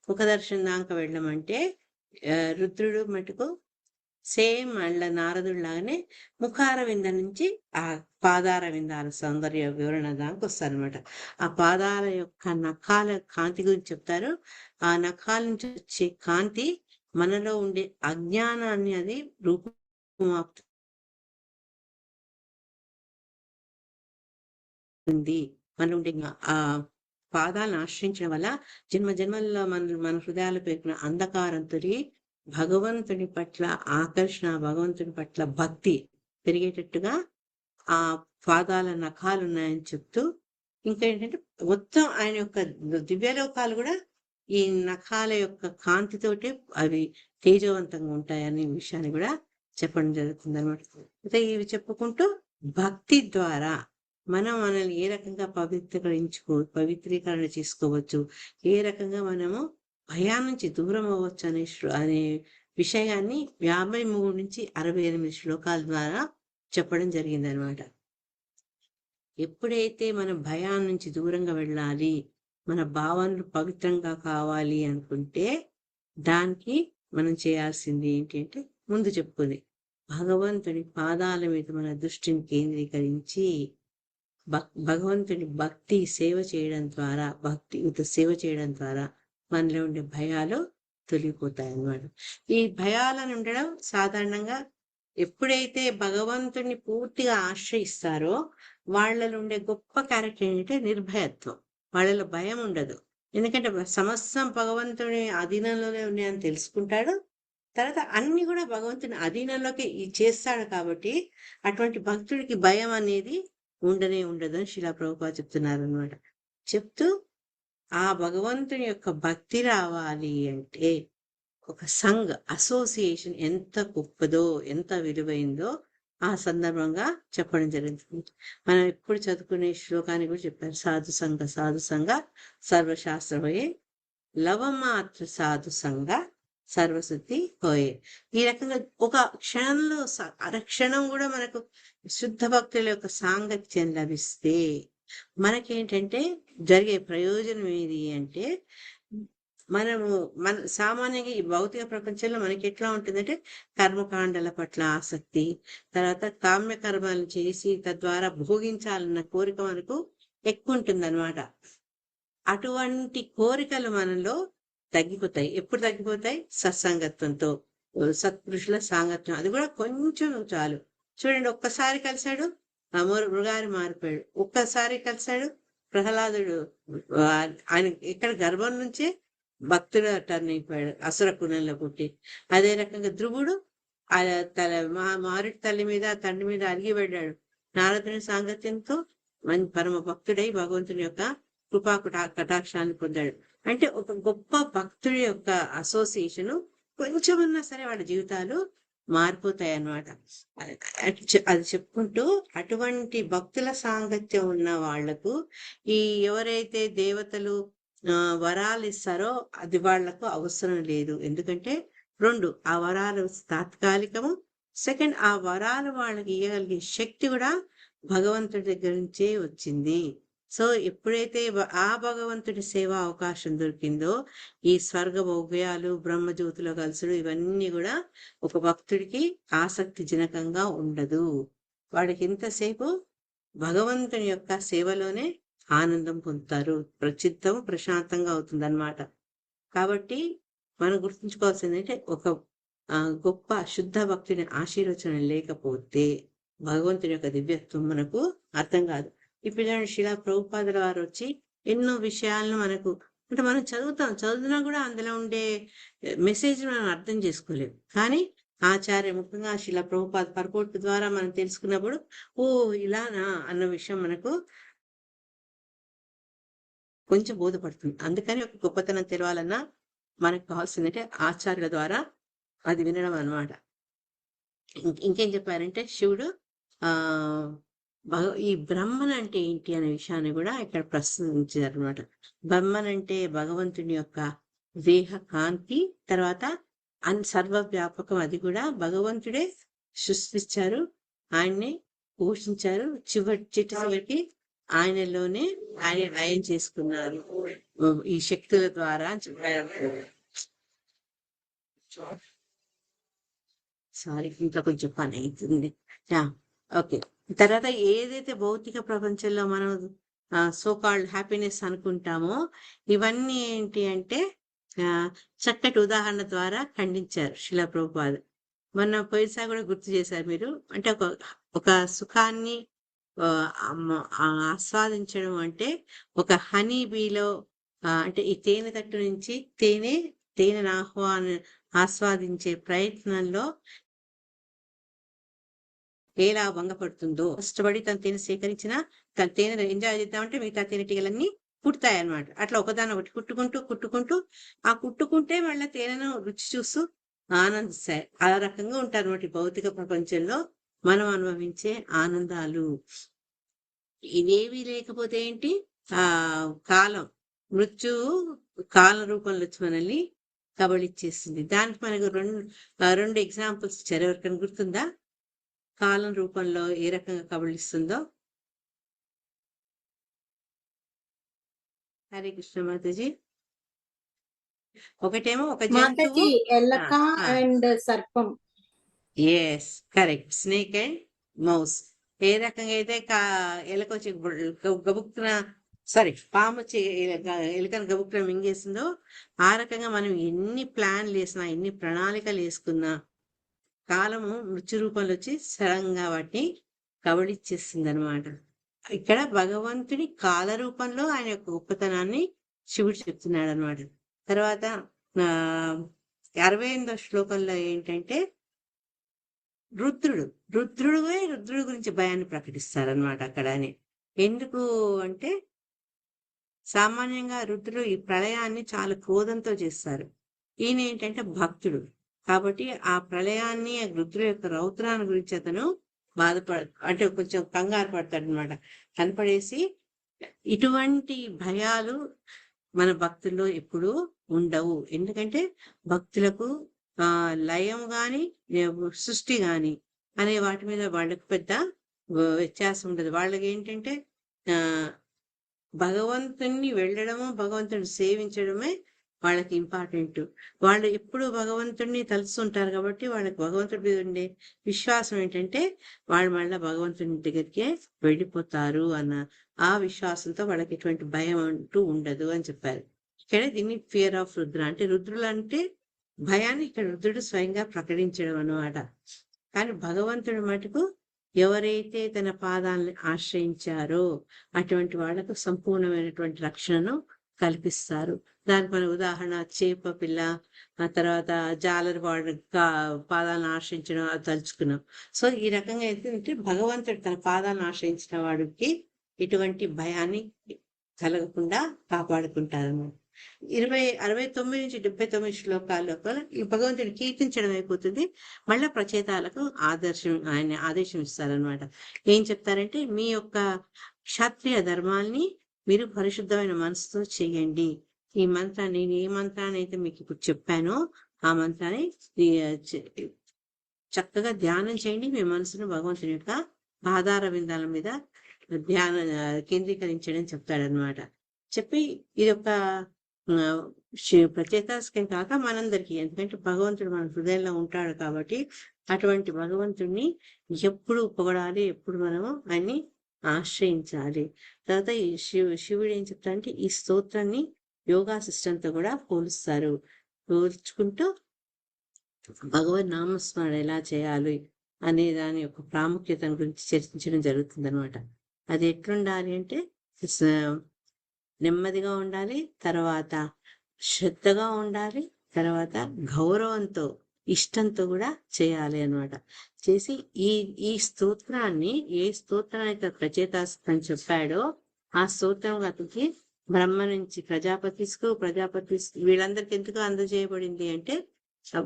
A: ముఖ దర్శనం దాకా వెళ్ళడం అంటే రుద్రుడు మటుకు సేమ్ మళ్ళీ నారదుడు లాగానే ముఖార వింద నుంచి ఆ పాదార విందాల సౌందర్య వివరణ దాకా వస్తారనమాట. ఆ పాదాల యొక్క నఖాల కాంతి గురించి చెప్తారు. ఆ నఖాల నుంచి వచ్చే కాంతి మనలో ఉండే అజ్ఞానాన్ని అది రూపుమాపుతుంది. మనలో ఉండే ఆ పాదాలను ఆశ్రయించడం వల్ల జన్మ జన్మల్లో మన హృదయాలు పేర్కొన్న అంధకారంతో భగవంతుని పట్ల ఆకర్షణ, భగవంతుని పట్ల భక్తి పెరిగేటట్టుగా ఆ పాదాల నఖాలు ఉన్నాయని చెప్తూ, ఇంకా ఏంటంటే మొత్తం ఆయన యొక్క దివ్యలోకాలు కూడా ఈ నఖాల యొక్క కాంతితోటి అవి తేజవంతంగా ఉంటాయనే విషయాన్ని కూడా చెప్పడం జరుగుతుంది అనమాట. అయితే ఇవి చెప్పుకుంటూ భక్తి ద్వారా మనం మనల్ని ఏ రకంగా పవిత్రీకరణ చేసుకోవచ్చు, ఏ రకంగా మనము భయం నుంచి దూరం అవ్వచ్చు అనే విషయాన్ని 53 నుంచి 68 శ్లోకాల ద్వారా చెప్పడం జరిగింది అనమాట. ఎప్పుడైతే మనం భయాన్ని నుంచి దూరంగా వెళ్ళాలి, మన భావనలు పవిత్రంగా కావాలి అనుకుంటే దానికి మనం చేయాల్సింది ఏంటి అంటే ముందు చెప్పుకుంది భగవంతుని పాదాల మీద మన దృష్టిని కేంద్రీకరించి భగవంతుని సేవ చేయడం ద్వారా సేవ చేయడం ద్వారా మనలో ఉండే భయాలు తొలగిపోతాయి అన్నమాట. ఈ భయాలను ఉండడం సాధారణంగా ఎప్పుడైతే భగవంతుని పూర్తిగా ఆశ్రయిస్తారో వాళ్ళలో ఉండే గొప్ప క్యారెక్టర్ ఏంటంటే నిర్భయత్వం. వాళ్ళలో భయం ఉండదు. ఎందుకంటే సమస్తం భగవంతుని అధీనంలోనే ఉన్నాయని తెలుసుకుంటాడు. తర్వాత అన్ని కూడా భగవంతుని అధీనంలోకి చేస్తాడు కాబట్టి అటువంటి భక్తుడికి భయం అనేది ఉండదు అని శిలా ప్రభుపాద చెప్తున్నారు అనమాట. చెప్తూ ఆ భగవంతుని యొక్క భక్తి రావాలి అంటే ఒక సంఘ్ అసోసియేషన్ ఎంత గొప్పదో, ఎంత విలువైందో ఆ సందర్భంగా చెప్పడం జరుగుతుంది. మనం ఎప్పుడు చదువుకునే శ్లోకాన్ని కూడా చెప్పారు, సాధు సంఘ సర్వశాస్త్రమయే లవమాత్ర సాధు సంఘ సర్వశుద్ధి హోయే. ఈ రకంగా ఒక క్షణంలో అరక్షణం కూడా మనకు శుద్ధ భక్తుల యొక్క సాంగత్యం లభిస్తే మనకేంటంటే జరిగే ప్రయోజనం ఏది అంటే మన సామాన్యంగా ఈ భౌతిక ప్రపంచంలో మనకి ఎట్లా ఉంటుందంటే కర్మకాండల పట్ల ఆసక్తి, తర్వాత కామ్య కర్మలు చేసి తద్వారా భోగించాలన్న కోరిక మనకు ఎక్కువ ఉంటుంది అనమాట. అటువంటి కోరికలు మనలో తగ్గిపోతాయి. ఎప్పుడు తగ్గిపోతాయి? సత్సంగత్వంతో, సత్పురుషుల సాంగత్యం. అది కూడా కొంచెం చాలు. చూడండి, ఒక్కసారి కలిశాడు మృగారి మారిపోయాడు, ఒక్కసారి కలిశాడు ప్రహ్లాదుడు ఆయన ఇక్కడ గర్భం నుంచే భక్తుడు టర్న్ అయిపోయాడు, అసుర కులంలో పుట్టి. అదే రకంగా ధ్రువుడు మారుడి తల్లి మీద తండ్రి మీద అలిగిపడ్డాడు. నారదుని సాంగత్యంతో పరమ భక్తుడై భగవంతుని యొక్క కృపా కటాక్షాన్ని పొందాడు. అంటే ఒక గొప్ప భక్తుడి యొక్క అసోసియేషను కొంచెమన్నా సరే వాళ్ళ జీవితాలు మారిపోతాయి అన్నమాట. అది చెప్పుకుంటూ అటువంటి భక్తుల సాంగత్యం ఉన్న వాళ్లకు ఈ ఎవరైతే దేవతలు వరాలు ఇస్తారో అది వాళ్లకు అవసరం లేదు. ఎందుకంటే ఆ వరాలు తాత్కాలికము, సెకండ్ ఆ వరాలు వాళ్ళకి ఇవ్వగలిగే శక్తి కూడా భగవంతుడి దగ్గర నుంచే వచ్చింది. సో ఎప్పుడైతే ఆ భగవంతుడి సేవా అవకాశం దొరికిందో ఈ స్వర్గ భోగ్యాలు, బ్రహ్మజ్యోతిలో కలుసుడు ఇవన్నీ కూడా ఒక భక్తుడికి ఆసక్తి జనకంగా ఉండదు. వాడికి ఇంతసేపు భగవంతుని యొక్క సేవలోనే ఆనందం పొందుతారు, ప్రశాంతంగా అవుతుంది అన్నమాట. కాబట్టి మనం గుర్తుంచుకోవాల్సింది అంటే ఒక గొప్ప శుద్ధ భక్తుని ఆశీర్వచనం లేకపోతే భగవంతుని యొక్క దివ్యత్వం మనకు అర్థం కాదు. ఇప్పుడు శిలా ప్రభుపాదుల వారు వచ్చి ఎన్నో విషయాలను మనకు అంటే మనం చదువుతున్నా కూడా అందులో ఉండే మెసేజ్ మనం అర్థం చేసుకోలేము. కానీ ఆచార్య ముఖ్యంగా శిలా ప్రభుపాద పర్పోర్ట్ ద్వారా మనం తెలుసుకున్నప్పుడు ఓ ఇలానా అన్న విషయం మనకు కొంచెం బోధపడుతుంది. అందుకని ఒక గొప్పతనం తెలవాలన్నా మనకు కావాల్సిందంటే ఆచార్యుల ద్వారా అది వినడం అన్నమాట. ఇంకేం చెప్పారంటే శివుడు ఈ బ్రహ్మన్ అంటే ఏంటి అనే విషయాన్ని కూడా ఇక్కడ ప్రశ్నించారు అనమాట. బ్రహ్మన్ అంటే భగవంతుని యొక్క దేహ కాంతి, తర్వాత సర్వవ్యాపకం. అది కూడా భగవంతుడే సృష్టించారు, ఆయన్ని పోషించారు, చివరికి ఆయనలోనే ఆయన లయం చేసుకున్నారు ఈ శక్తుల ద్వారా చెప్పారు. సారీ, ఇంకా కొంచెం పని అవుతుంది. ఓకే. తర్వాత ఏదైతే భౌతిక ప్రపంచంలో మనం సోకాల్డ్ హ్యాపీనెస్ అనుకుంటామో ఇవన్నీ ఏంటి అంటే చక్కటి ఉదాహరణ ద్వారా ఖండించారు శిలా ప్రభుపాద. మొన్న పోయినసారి కూడా గుర్తు చేశారు మీరు. అంటే ఒక సుఖాన్ని ఆస్వాదించడం అంటే ఒక హనీ బీలో అంటే ఈ తేనె తట్టు నుంచి తేనెను ఆస్వాదించే ప్రయత్నంలో ఎలా భంగపడుతుందో కష్టపడి తన తేనె సేకరించిన తన తేనె ఎంజాయ్ చేద్దామంటే మిగతా తేనెటీగలన్నీ పుడతాయి అన్నమాట. అట్లా ఒకదాని ఒకటి కుట్టుకుంటూ ఆ కుట్టుకుంటే మళ్ళీ తేనెను రుచి చూస్తూ ఆనందిస్తాయి. ఆ రకంగా ఉంటారు అన్నమాట ఈ భౌతిక ప్రపంచంలో మనం అనుభవించే ఆనందాలు. ఇవేవి లేకపోతే ఏంటి ఆ కాలం మృత్యువు కాలం రూపంలో వచ్చి మనల్ని కబళిచ్చేస్తుంది. దానికి మనకు రెండు ఎగ్జాంపుల్స్ ఇచ్చారు. ఎవరికైనా గుర్తుందా? కాలం రూపంలో ఏ రకంగా కబళిస్తుందో. హరే కృష్ణ మాతాజీ. ఒకటేమో ఒక జంతువు,
B: మాతాజీ ఎలక అండ్ సర్పం.
A: Yes correct, snake and mouse. ఏ రకంగా అయితే ఎలక వచ్చి గబుక్కున పాము వచ్చి ఎలుకను గబుక్కున మింగేసిందో ఆ రకంగా మనం ఎన్ని ప్లాన్లు వేసినా ఎన్ని ప్రణాళికలు వేసుకున్నా కాలము మృత్యు రూపంలో వచ్చి సడన్గా వాటిని కబళిచ్చేస్తుంది అనమాట. ఇక్కడ భగవంతుడి కాల రూపంలో ఆయన యొక్క గొప్పతనాన్ని శివుడు చెప్తున్నాడు అనమాట. తర్వాత 68వ శ్లోకంలో ఏంటంటే రుద్రుడు గురించి భయాన్ని ప్రకటిస్తారనమాట అక్కడ. అని ఎందుకు అంటే సామాన్యంగా రుద్రుడు ఈ ప్రళయాన్ని చాలా క్రోధంతో చేస్తారు. ఈయన ఏంటంటే భక్తుడు కాబట్టి ఆ ప్రళయాన్ని ఆ రుద్రుడు యొక్క రౌద్రాన్ని గురించి అతను అంటే కొంచెం కంగారు పడతాడు అనమాట. కనపడేసి ఇటువంటి భయాలు మన భక్తుల్లో ఎప్పుడూ ఉండవు. ఎందుకంటే భక్తులకు లయం గాని సృష్టి గాని అనే వాటి మీద వాళ్ళకి పెద్ద వ్యత్యాసం ఉండదు. వాళ్ళకి ఏంటంటే భగవంతుణ్ణి వెళ్ళడము, భగవంతుని సేవించడమే వాళ్ళకి ఇంపార్టెంట్. వాళ్ళు ఎప్పుడు భగవంతుడిని తలుస్తుంటారు కాబట్టి వాళ్ళకి భగవంతుడి మీద ఉండే విశ్వాసం ఏంటంటే వాళ్ళు మళ్ళీ భగవంతుని దగ్గరికే వెళ్ళిపోతారు అన్న ఆ విశ్వాసంతో వాళ్ళకి ఎటువంటి భయం అంటూ ఉండదు అని చెప్పారు. ఇక్కడ దీన్ని ఫియర్ ఆఫ్ రుద్ర అంటే రుద్రులు అంటే భయాన్ని ఇక్కడ రుద్రుడు స్వయంగా ప్రకటించడం అన్నమాట. కానీ భగవంతుడి మటుకు ఎవరైతే తన పాదాలను ఆశ్రయించారో అటువంటి వాళ్లకు సంపూర్ణమైనటువంటి రక్షణను కల్పిస్తారు. దానికి మన ఉదాహరణ చేప పిల్ల, ఆ తర్వాత జాలరి వాడు పాదాలను ఆశ్రయించడం తలుచుకున్నాం. సో ఈ రకంగా ఏంటంటే భగవంతుడు తన పాదాలను ఆశ్రయించిన వాడికి ఇటువంటి భయాన్ని కలగకుండా కాపాడుకుంటారన్నమాట. 69 నుంచి 79 శ్లోకాల్లో ఈ భగవంతుడిని కీర్తించడం అయిపోతుంది. మళ్ళా ప్రచేతాలకు ఆయన ఆదేశం ఇస్తారనమాట. ఏం చెప్తారంటే మీ యొక్క క్షత్రియ ధర్మాల్ని మీరు పరిశుద్ధమైన మనసుతో చేయండి. ఈ మంత్రాన్ని నేను ఏ మంత్రాన్ని అయితే మీకు ఇప్పుడు చెప్పానో ఆ మంత్రాన్ని చక్కగా ధ్యానం చేయండి. మీ మనసును భగవంతుని యొక్క ఆధార విందాల మీద కేంద్రీకరించడం చెప్తాడనమాట. చెప్పి ఇది ఒక ప్రత్యేకం కాక మనందరికీ, ఎందుకంటే భగవంతుడు మన హృదయంలో ఉంటాడు కాబట్టి అటువంటి భగవంతుడిని ఎప్పుడు పొగడాలి, ఎప్పుడు మనము ఆయన్ని ఆశ్రయించాలి. తర్వాత ఈ శివుడు ఏం చెప్తారంటే ఈ స్తోత్రాన్ని యోగా సిస్టంతో కూడా పోల్చుకుంటూ భగవద్ నామస్మరణ ఎలా చేయాలి అనే దాని యొక్క ప్రాముఖ్యతను గురించి చర్చించడం జరుగుతుంది అనమాట. అది ఎట్లుండాలి అంటే నెమ్మదిగా ఉండాలి, తర్వాత శ్రద్ధగా ఉండాలి, తర్వాత గౌరవంతో ఇష్టంతో కూడా చేయాలి అనమాట. చేసి ఈ స్తోత్రాన్ని ఏ స్తోత్రం అయితే ప్రచేతాస్తం చెప్పాడో ఆ స్తోత్రం అతనికి బ్రహ్మ నుంచి ప్రజాపతి వీళ్ళందరికీ ఎందుకు అందజేయబడింది అంటే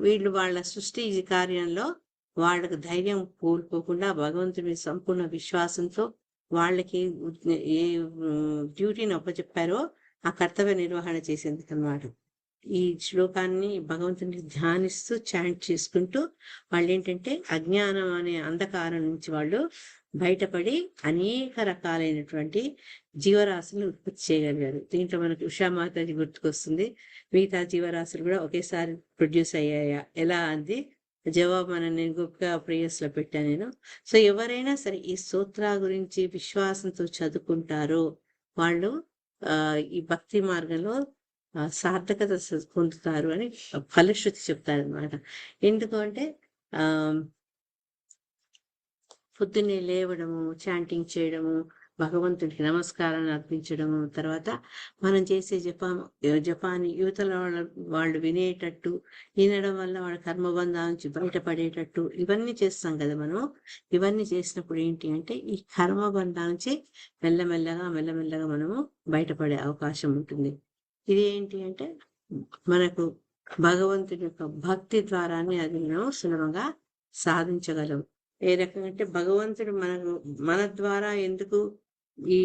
A: వీళ్ళు వాళ్ళ సృష్టి కార్యంలో వాళ్ళకు ధైర్యం కోల్పోకుండా భగవంతుడి సంపూర్ణ విశ్వాసంతో వాళ్ళకి ఏ డ్యూటీని అప్పచెప్పారో ఆ కర్తవ్య నిర్వహణ చేసేందుకు అన్నమాట. ఈ శ్లోకాన్ని భగవంతుని ధ్యానిస్తూ చాంట్ చేసుకుంటూ వాళ్ళు ఏంటంటే అజ్ఞానం అనే అంధకారం నుంచి వాళ్ళు బయటపడి అనేక రకాలైనటువంటి జీవరాశులను ఉత్పత్తి చేయగలిగారు. దీంట్లో మనకు ఉషామాతాజీ గుర్తుకొస్తుంది. మిగతా జీవరాశులు కూడా ఒకేసారి ప్రొడ్యూస్ అయ్యాయా ఎలా అంది జవాబు నేను గొప్పగా ప్రేయర్స్లో పెట్టాను నేను. సో ఎవరైనా సరే ఈ స్తోత్ర గురించి విశ్వాసంతో చదువుకుంటారో వాళ్ళు ఈ భక్తి మార్గంలో సార్థకత పొందుతారు అని ఫలశ్రుతి చెప్తారనమాట. ఎందుకు అంటే పొద్దున్నే లేవడము, చాంటింగ్ చేయడము, భగవంతుడికి నమస్కారాలు అర్పించడము, తర్వాత మనం చేసే జపాన్ని యువతల వాళ్ళు వినేటట్టు, వినడం వల్ల వాళ్ళ కర్మబంధాల నుంచి బయటపడేటట్టు ఇవన్నీ చేస్తాం కదా మనం. ఇవన్నీ చేసినప్పుడు ఏంటి అంటే ఈ కర్మబంధాల నుంచి మెల్లమెల్లగా మనము బయటపడే అవకాశం ఉంటుంది. ఇది ఏంటి అంటే మనకు భగవంతుడి యొక్క భక్తి ద్వారానే అది మనం సులభంగా సాధించగలం. ఏ రకంగా అంటే భగవంతుడు మన ద్వారా ఎందుకు ఈ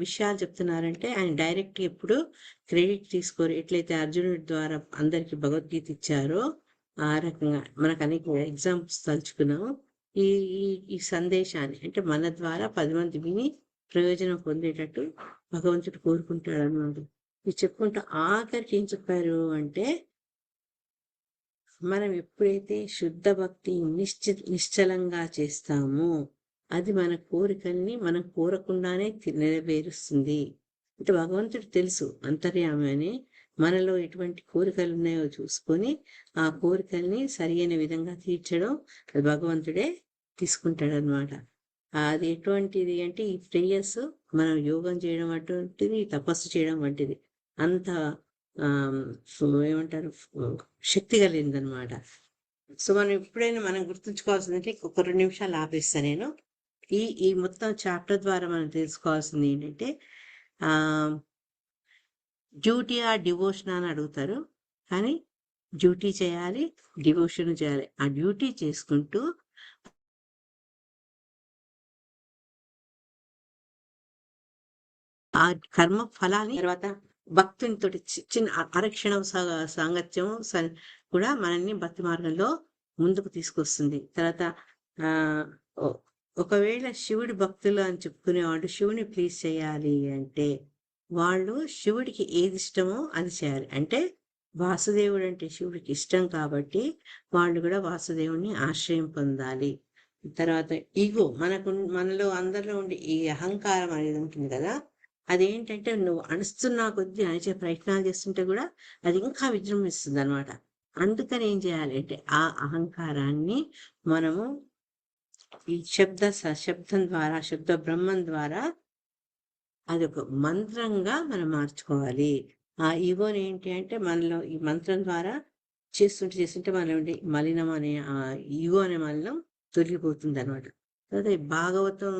A: విషయాలు చెప్తున్నారంటే ఆయన డైరెక్ట్ ఎప్పుడు క్రెడిట్ తీసుకోరు. ఎట్లయితే అర్జునుడి ద్వారా అందరికి భగవద్గీత ఇచ్చారో ఆ రకంగా మనకు అనేక ఎగ్జాంపుల్స్ తలుచుకున్నాము. ఈ ఈ సందేశాన్ని అంటే మన ద్వారా 10 మంది విని ప్రయోజనం పొందేటట్టు భగవంతుడు కోరుకుంటాడు అన్నమాట. ఇది చెప్పుకుంటూ ఆఖరికి ఏం చెప్పారు అంటే మనం ఎప్పుడైతే శుద్ధ భక్తి నిశ్చలంగా చేస్తామో అది మన కోరికల్ని మనం కోరకుండానే నెరవేరుస్తుంది. అంటే భగవంతుడు తెలుసు అంతర్యామి అని, మనలో ఎటువంటి కోరికలు ఉన్నాయో చూసుకొని ఆ కోరికల్ని సరైన విధంగా తీర్చడం అది భగవంతుడే తీసుకుంటాడు అనమాట. అది ఎటువంటిది అంటే ఈ ప్రేయర్స్ మనం యోగం చేయడం అటువంటిది, తపస్సు చేయడం వంటిది. అంత ఏమంటారు శక్తి కలిగిందనమాట. సో మనం ఎప్పుడైనా మనం గుర్తుంచుకోవాల్సిందంటే ఒక 2 నిమిషాలు ఆపేస్తా నేను. ఈ మొత్తం చాప్టర్ ద్వారా మనం తెలుసుకోవాల్సింది ఏంటంటే డ్యూటీ ఆ డివోషన్ అని అడుగుతారు, కానీ డ్యూటీ చేయాలి, డివోషన్ చేయాలి. ఆ డ్యూటీ చేసుకుంటూ ఆ కర్మ ఫలాన్ని తర్వాత భక్తునితో చిన్న అరక్షణ సాంగత్యం కూడా మనల్ని భక్తి మార్గంలో ముందుకు తీసుకొస్తుంది. తర్వాత ఒకవేళ శివుడి భక్తులు అని చెప్పుకునేవాళ్ళు శివుని ప్లీజ్ చేయాలి అంటే వాళ్ళు శివుడికి ఏది ఇష్టమో అది చేయాలి. అంటే వాసుదేవుడు అంటే శివుడికి ఇష్టం కాబట్టి వాళ్ళు కూడా వాసుదేవుడిని ఆశ్రయం పొందాలి. తర్వాత ఈగో మనలో అందరిలో ఉండే ఈ అహంకారం అనేది ఉంటుంది కదా, అదేంటంటే నువ్వు అణుస్తున్నా కొద్దీ అణిచే ప్రయత్నాలు చేస్తుంటే కూడా అది ఇంకా విజృంభిస్తుంది అనమాట. అందుకని ఏం చేయాలి అంటే ఆ అహంకారాన్ని మనము ఈ శబ్దం ద్వారా, శబ్ద బ్రహ్మం ద్వారా అదొక మంత్రంగా మనం మార్చుకోవాలి. ఆ ఈగోని ఏంటి అంటే మనలో ఈ మంత్రం ద్వారా చేస్తుంటే మనలో ఉండే మలినం అనే ఆ ఈగో అనే మలినం తొలగిపోతుంది అనమాట. తర్వాత ఈ భాగవతం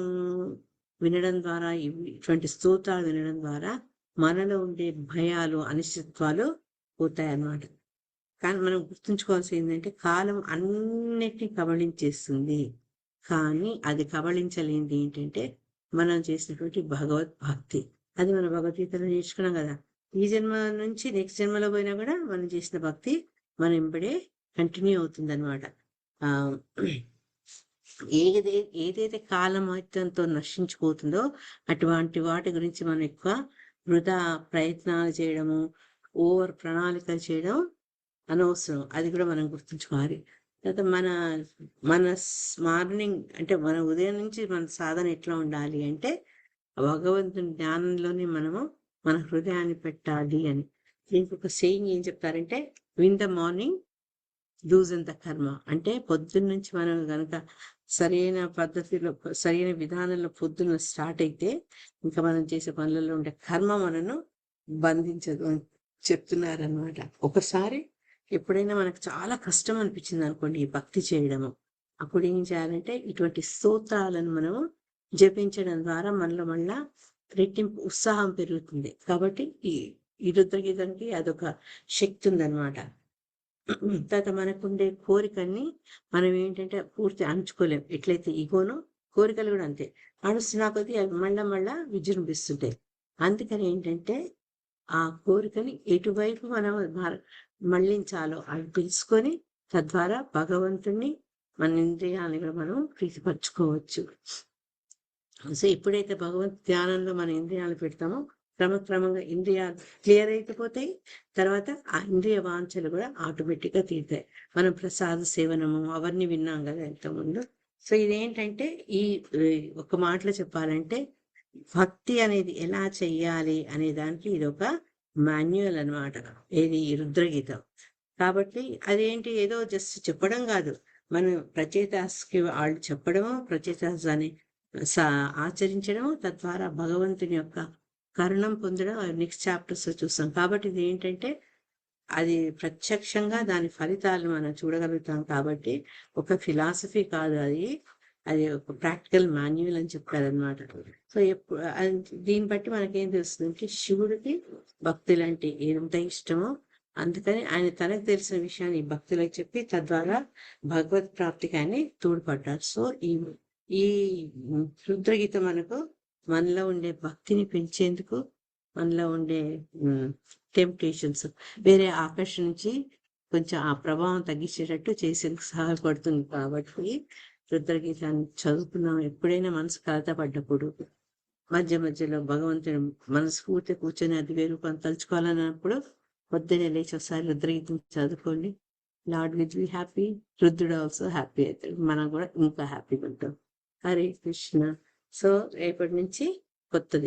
A: వినడం ద్వారా, ఇటువంటి స్తోత్రాలు వినడం ద్వారా మనలో ఉండే భయాలు, అనిశ్చిత్వాలు పోతాయి అన్నమాట. కానీ మనం గుర్తుంచుకోవాల్సింది ఏంటంటే కాలం అన్నిటినీ కబళించేస్తుంది, కానీ అది కబళించలేనిది ఏంటంటే మనం చేసినటువంటి భగవద్భక్తి. అది మన భగవద్గీతలో నేర్చుకున్నాం కదా. ఈ జన్మ నుంచి నెక్స్ట్ జన్మలో పోయినా కూడా మనం చేసిన భక్తి మనం వెంబడే కంటిన్యూ అవుతుంది అనమాట. ఏదైతే కాలమహితంతో నశించిపోతుందో అటువంటి వాటి గురించి మనం ఎక్కువ వృధా ప్రయత్నాలు చేయడము, ఓవర్ ప్రణాళికలు చేయడం అనవసరం. అది కూడా మనం గుర్తుంచుకోవాలి. తర్వాత మన మార్నింగ్ అంటే మన ఉదయం నుంచి మన సాధన ఎట్లా ఉండాలి అంటే భగవంతుని జ్ఞానంలోనే మనము మన హృదయాన్ని పెట్టాలి అని. దీనికి ఒక సేయింగ్ ఏం చెప్తారంటే win the morning loosen the కర్మ. అంటే పొద్దున్న నుంచి మనం కనుక సరైన పద్ధతిలో, సరైన విధానంలో పొద్దున్న స్టార్ట్ అయితే ఇంకా మనం చేసే పనులలో ఉండే కర్మ మనను బంధించదు అని చెప్తున్నారనమాట. ఒకసారి ఎప్పుడైనా మనకు చాలా కష్టం అనిపించింది అనుకోండి ఈ భక్తి చేయడము, అప్పుడు ఏం చేయాలంటే ఇటువంటి స్తోత్రాలను మనము జపించడం ద్వారా మనలో మళ్ళా రెట్టింపు ఉత్సాహం పెరుగుతుంది. కాబట్టి ఈ రుద్రగీతానికి అదొక శక్తి ఉందన్నమాట. తర్వాత మనకుండే కోరికల్ని మనం ఏంటంటే పూర్తి అణుచుకోలేం. ఎట్లయితే ఈగోనో కోరికలు కూడా అంతే, అణుస్తున్నా కొద్దీ అవి మళ్ళా విజృంభిస్తుంటాయి. అందుకని ఏంటంటే ఆ కోరికని ఎటువైపు మనం మళ్ళించాలో అవి తెలుసుకొని తద్వారా భగవంతుణ్ణి మన ఇంద్రియాలని కూడా మనం ప్రీతిపరచుకోవచ్చు. సో ఎప్పుడైతే భగవంతు ధ్యానంలో మన ఇంద్రియాలు పెడతామో క్రమక్రమంగా ఇంద్రియాలు క్లియర్ అయిపోతాయి. తర్వాత ఆ ఇంద్రియ వాంఛలు కూడా ఆటోమేటిక్గా తీరుతాయి. మనం ప్రసాద సేవనము అవన్నీ విన్నాం కదా ఇంతకుముందు. సో ఇదేంటంటే ఈ ఒక మాటలో చెప్పాలంటే భక్తి అనేది ఎలా చెయ్యాలి అనే దానికి ఇది ఒక మాన్యువల్ అనమాట. ఏది రుద్రగీతం. కాబట్టి అదేంటి ఏదో జస్ట్ చెప్పడం కాదు, మనం ప్రచేతాస్కి వాళ్ళు చెప్పడము, ప్రచేతాసాన్ని ఆచరించడము, తద్వారా భగవంతుని యొక్క కరుణం పొందడం నెక్స్ట్ చాప్టర్స్ లో చూస్తాం. కాబట్టి ఇది ఏంటంటే అది ప్రత్యక్షంగా దాని ఫలితాలను మనం చూడగలుగుతాం. కాబట్టి ఒక ఫిలాసఫీ కాదు అది, అది ఒక ప్రాక్టికల్ మాన్యువల్ అని చెప్పారనమాట. సో దీన్ని బట్టి మనకేం తెలుస్తుందంటే శివుడికి భక్తులంటే ఎంత ఇష్టమో, అందుకని ఆయన తనకు తెలిసిన విషయాన్ని భక్తులకు చెప్పి తద్వారా భగవత్ ప్రాప్తికి ఆయన తోడ్పడ్డారు. సో ఈ రుద్రగీత మనలో ఉండే భక్తిని పెంచేందుకు, మనలో ఉండే టెంప్టేషన్స్, వేరే ఆకర్షణ నుంచి కొంచెం ఆ ప్రభావం తగ్గించేటట్టు చేసేందుకు సహాయపడుతుంది. కాబట్టి రుద్రగీతాన్ని చదువుకున్నాం. ఎప్పుడైనా మనసు కలతపడ్డప్పుడు, మధ్య మధ్యలో భగవంతుని మనస్ఫూర్తి కూర్చొని అది వేరు పని తలుచుకోవాలన్నప్పుడు పొద్దున్నే లేచి ఒకసారి రుద్రగీతం చదువుకోండి. Lord will be happy, Rudrudu also happy అవుతాడు, మనం కూడా ఇంకా హ్యాపీగా ఉంటాం. హరే కృష్ణ. సో రేపటి నుంచి కొత్తది